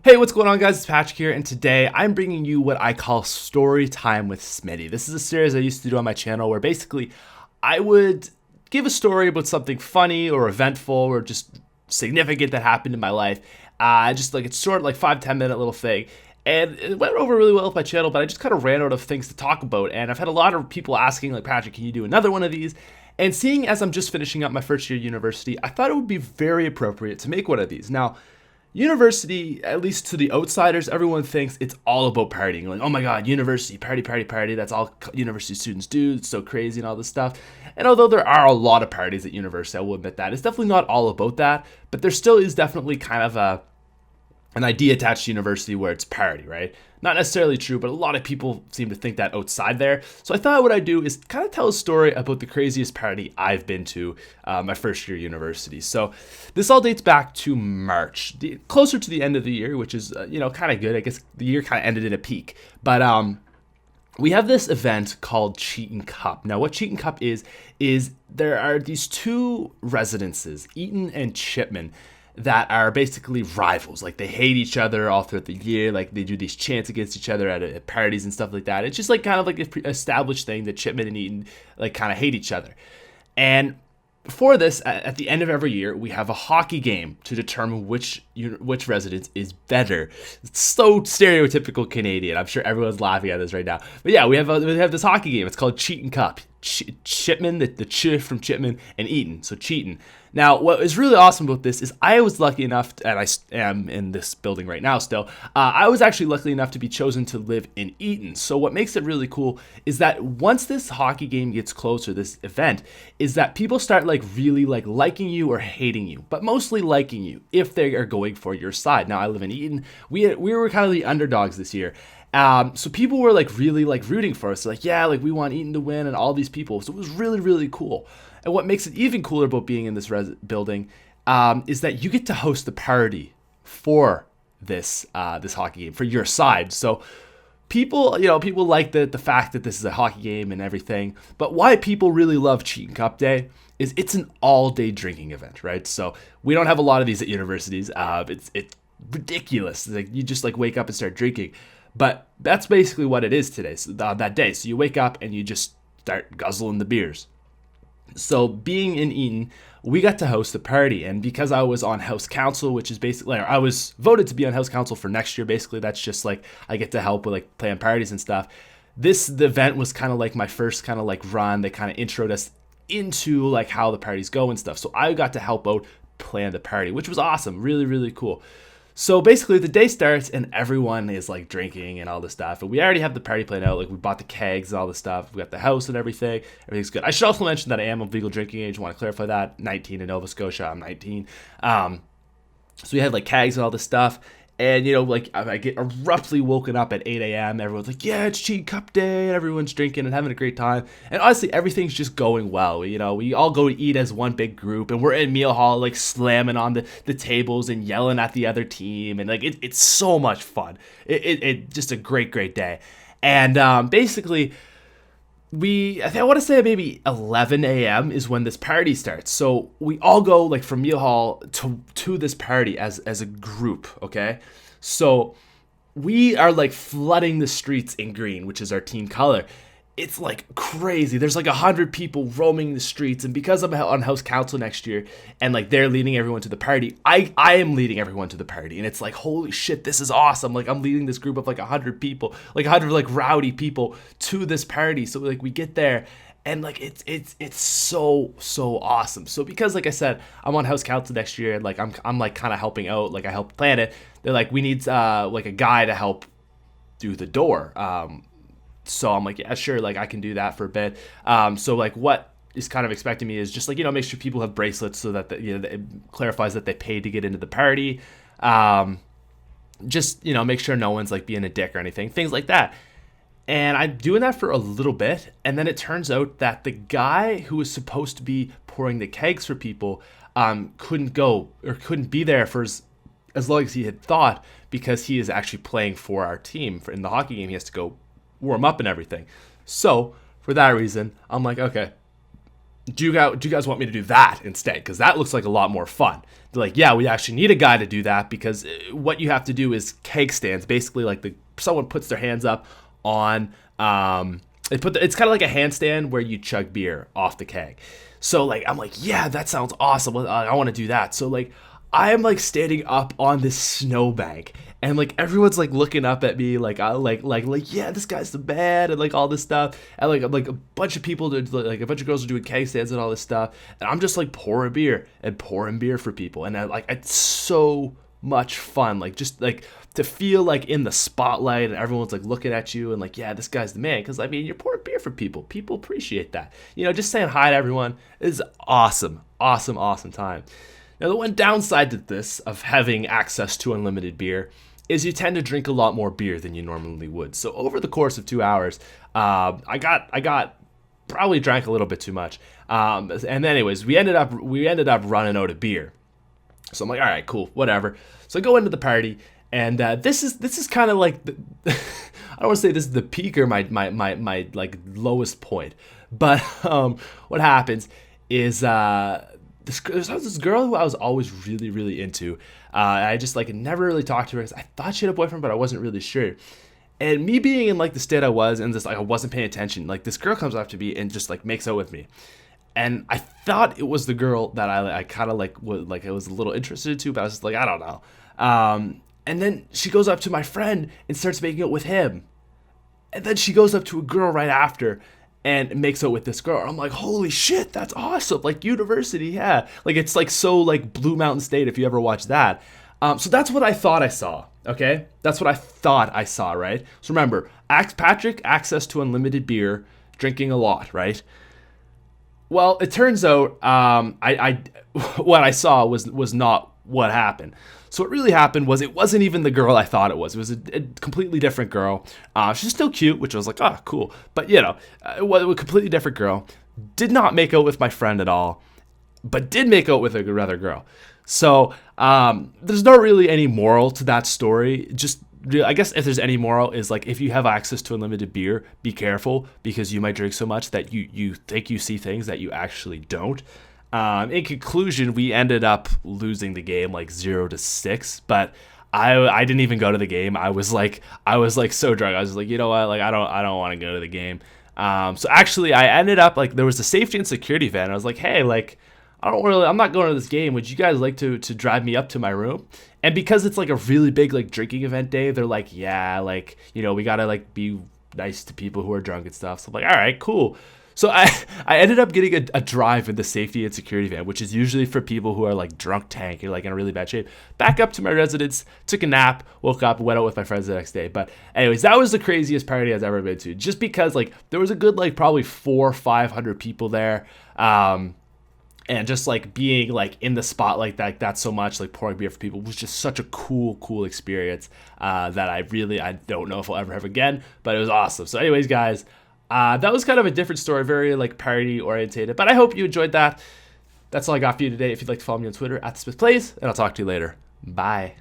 Hey, what's going on, guys? It's Patrick here, and today I'm bringing you what I call Story Time with Smitty. This is a series I used to do on my channel where basically I would give a story about something funny or eventful or just significant that happened in my life. It's sort of like 5-10 minute little thing. And it went over really well with my channel, but I just kind of ran out of things to talk about. And I've had a lot of people asking, like, Patrick, can you do another one of these? And seeing as I'm just finishing up my first year of university, I thought it would be very appropriate to make one of these. Now, university, at least to the outsiders, everyone thinks it's all about partying. Like, oh my God, university, party, party, party. That's all university students do. It's so crazy and all this stuff. And although there are a lot of parties at university, I will admit that, it's definitely not all about that. But there still is definitely kind of an idea attached to university where it's party, right? Not necessarily true, but a lot of people seem to think that outside there. So I thought what I'd do is kind of tell a story about the craziest party I've been to my first year of university. So this all dates back to March, closer to the end of the year, which is, kind of good. I guess the year kind of ended in a peak. But we have this event called Cheatin' Cup. Now, what Cheatin' Cup is there are these two residences, Eaton and Chipman, that are basically rivals. Like, they hate each other all throughout the year. Like, they do these chants against each other at parties and stuff like that. It's just like kind of like an established thing that Chipman and Eaton like kind of hate each other. And for this, at the end of every year, we have a hockey game to determine which residence is better. It's so stereotypical Canadian. I'm sure everyone's laughing at this right now. But yeah, we have this hockey game. It's called Cheatin' Cup. Chipman, the ch from Chipman, and Eaton, so cheatin'. Now, what is really awesome about this is I was lucky enough, and I am in this building right now still, I was actually lucky enough to be chosen to live in Eaton. So what makes it really cool is that once this hockey game gets closer, this event, is that people start really liking you or hating you, but mostly liking you if they are going for your side. Now, I live in Eaton. We were kind of the underdogs this year. So people were really rooting for us. We want Eaton to win and all these people. So it was really, really cool. And what makes it even cooler about being in this building is that you get to host the party for this hockey game for your side. So people like the fact that this is a hockey game and everything. But why people really love Cheatin' Cup Day is it's an all-day drinking event, right? So we don't have a lot of these at universities. It's ridiculous. You just wake up and start drinking. But that's basically what it is today, that day. So you wake up and you just start guzzling the beers. So being in Eaton, we got to host the party. And because I was on house council, which is basically, I was voted to be on house council for next year. Basically, that's just I get to help with plan parties and stuff. The event was kind of my first kind of run. They kind of introed us into how the parties go and stuff. So I got to help out plan the party, which was awesome. Really, really cool. So basically the day starts and everyone is drinking and all this stuff. And we already have the party planned out. We bought the kegs and all this stuff. We got the house and everything. Everything's good. I should also mention that I am of legal drinking age. I want to clarify that. 19 in Nova Scotia. I'm 19. So we had kegs and all this stuff. And, I get abruptly woken up at 8 a.m. Everyone's yeah, it's Cheatin' Cup Day. And everyone's drinking and having a great time. And honestly, everything's just going well. We all go to eat as one big group. And we're in meal hall, slamming on the tables and yelling at the other team. And, it's so much fun. It just a great, great day. And basically, I want to say maybe 11 a.m. is when this party starts. So we all go from meal hall to this party as a group, okay? So we are flooding the streets in green, which is our team color. It's crazy. There's 100 people roaming the streets, and because I'm on house council next year and they're leading everyone to the party, I am leading everyone to the party, and it's holy shit, this is awesome. I'm leading this group of 100 people, 100 rowdy people to this party. So we get there and it's so awesome. So because I said, I'm on house council next year and I'm kind of helping out, I helped plan it. They're we need a guy to help do the door. So I'm yeah, sure, I can do that for a bit. So what is kind of expecting me is just make sure people have bracelets so that it clarifies that they paid to get into the party. Just make sure no one's being a dick or anything, things like that. And I'm doing that for a little bit, and then it turns out that the guy who was supposed to be pouring the kegs for people couldn't go or couldn't be there for as long as he had thought, because he is actually playing for our team in the hockey game. He has to go warm up and everything. So for that reason, I'm okay, do you guys want me to do that instead? Because that looks like a lot more fun. They're like, yeah, we actually need a guy to do that, because what you have to do is keg stands. Basically, like someone puts their hands up on, it's kind of like a handstand where you chug beer off the keg. So like, I'm like, yeah, that sounds awesome. I want to do that. So like, I am like standing up on this snowbank, and like everyone's like looking up at me, like yeah, this guy's the man, and like all this stuff, and like a bunch of people, like a bunch of girls are doing keg stands and all this stuff, and I'm just like pouring beer for people, and it's so much fun, like just like to feel like in the spotlight, and everyone's like looking at you, and like, yeah, this guy's the man, because I mean, you're pouring beer for people appreciate that, just saying hi to everyone is awesome time. Now, the one downside to this, of having access to unlimited beer, is you tend to drink a lot more beer than you normally would. So over the course of 2 hours, I probably drank a little bit too much. And anyways, we ended up running out of beer. So I'm like, all right, cool, whatever. So I go into the party, and this is kind of like I don't want to say this is the peak or my like lowest point, but what happens is there's this girl who I was always really, really into. I just like never really talked to her, because I thought she had a boyfriend, but I wasn't really sure. And me being in like the state I was, and just like I wasn't paying attention, like this girl comes up to me and just like makes out with me. And I thought it was the girl that I kind of like I was a little interested to, but I was just like, I don't know. And then she goes up to my friend and starts making out with him. And then she goes up to a girl right after and makes out with this girl. I'm like, holy shit, that's awesome. Like, university, yeah. Like, it's like so like Blue Mountain State, if you ever watched that. So that's what I thought I saw, okay? That's what I thought I saw, right? So remember, Patrick, access to unlimited beer, drinking a lot, right? Well, it turns out what I saw was not what happened. So what really happened was, it wasn't even the girl I thought it was. It was a completely different girl. She's still cute, which I was like, oh, cool. But, it was a completely different girl. Did not make out with my friend at all, but did make out with another girl. So there's not really any moral to that story. Just, I guess if there's any moral, is like, if you have access to unlimited beer, be careful, because you might drink so much that you think you see things that you actually don't. In conclusion, we ended up losing the game like 0-6, but I didn't even go to the game. I was like so drunk. I was like, you know what? Like, I don't want to go to the game. So actually I ended up, like, there was a safety and security van. I was like, hey, like, I'm not going to this game. Would you guys like to drive me up to my room? And because it's like a really big like drinking event day, they're like, yeah, like, we gotta like be nice to people who are drunk and stuff. So I'm like, all right, cool. So I ended up getting a drive in the safety and security van, which is usually for people who are like drunk tank or like in a really bad shape. Back up to my residence, took a nap, woke up, went out with my friends the next day. But anyways, that was the craziest party I've ever been to. Just because like there was a good like probably 400 or 500 people there. And just like being like in the spotlight like that so much, like pouring beer for people, was just such a cool experience that I don't know if I'll ever have again, but it was awesome. So anyways, guys, that was kind of a different story, very like party orientated, but I hope you enjoyed that. That's all I got for you today. If you'd like to follow me on Twitter @TheSmithPlays, and I'll talk to you later. Bye.